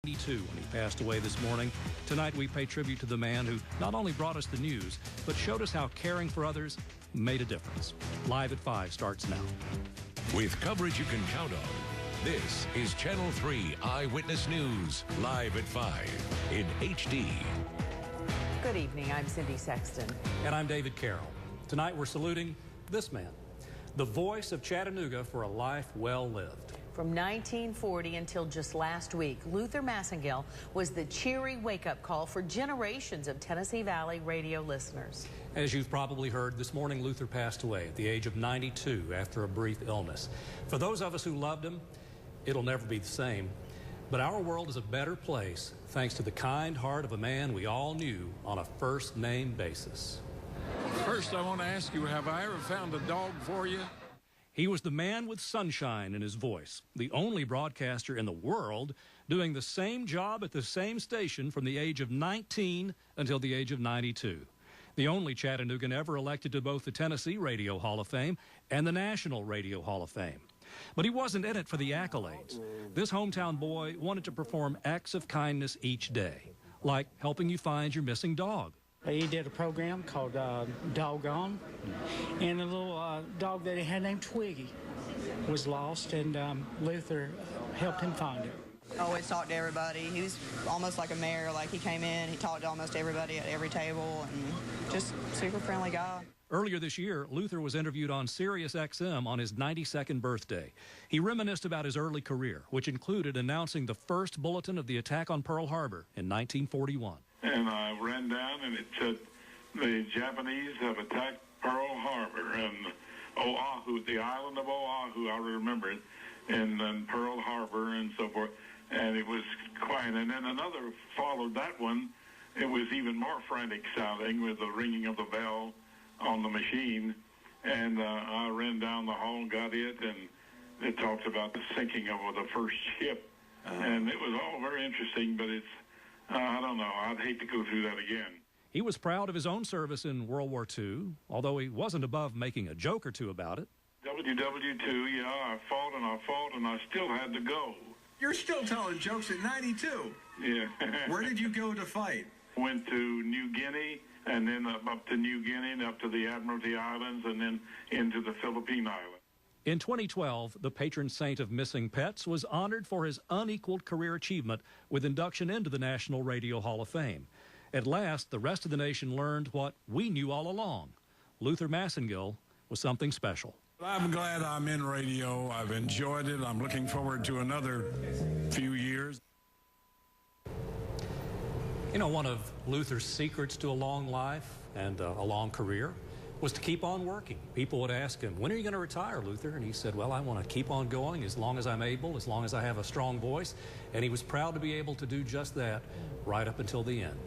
82 when he passed away this morning. Tonight we pay tribute to the man who not only brought us the news, but showed us how caring for others made a difference. Live at 5 starts now. With coverage you can count on, this is Channel 3 Eyewitness News, live at 5 in HD. Good evening, I'm Cindy Sexton. And I'm David Carroll. Tonight we're saluting this man, the voice of Chattanooga for a life well lived. From 1940 until just last week, Luther Masingill was the cheery wake-up call for generations of Tennessee Valley radio listeners. As you've probably heard, this morning Luther passed away at the age of 92 after a brief illness. For those of us who loved him, it'll never be the same. But our world is a better place thanks to the kind heart of a man we all knew on a first-name basis. First, I want to ask you, have I ever found a dog for you? He was the man with sunshine in his voice, the only broadcaster in the world doing the same job at the same station from the age of 19 until the age of 92. The only Chattanoogan ever elected to both the Tennessee Radio Hall of Fame and the National Radio Hall of Fame. But he wasn't in it for the accolades. This hometown boy wanted to perform acts of kindness each day, like helping you find your missing dog. He did a program called Doggone, and a little dog that he had named Twiggy was lost, and Luther helped him find it. Always talked to everybody. He was almost like a mayor. Like, he came in, he talked to almost everybody at every table, and just super friendly guy. Earlier this year, Luther was interviewed on Sirius XM on his 92nd birthday. He reminisced about his early career, which included announcing the first bulletin of the attack on Pearl Harbor in 1941. And I ran down, and it said, the Japanese have attacked Pearl Harbor and Oahu, the island of Oahu, I remember it, and then Pearl Harbor and so forth. And it was quiet. And then another followed that one. It was even more frantic sounding with the ringing of the bell on the machine. And I ran down the hall and got it, and it talked about the sinking of the first ship. And it was all very interesting, but it's, I don't know, I'd hate to go through that again. He was proud of his own service in World War II, although he wasn't above making a joke or two about it. WW2, yeah, I fought and I still had to go. You're still telling jokes at 92. Yeah. Where did you go to fight? Went to New Guinea, and then up to New Guinea, and up to the Admiralty Islands, and then into the Philippine Islands. In 2012, the patron saint of missing pets was honored for his unequaled career achievement with induction into the National Radio Hall of Fame. At last, the rest of the nation learned what we knew all along. Luther Masingill was something special. I'm glad I'm in radio. I've enjoyed it. I'm looking forward to another few years. You know, one of Luther's secrets to a long life and a long career was to keep on working. People would ask him, when are you going to retire, Luther? And he said, well, I want to keep on going as long as I'm able, as long as I have a strong voice. And he was proud to be able to do just that right up until the end.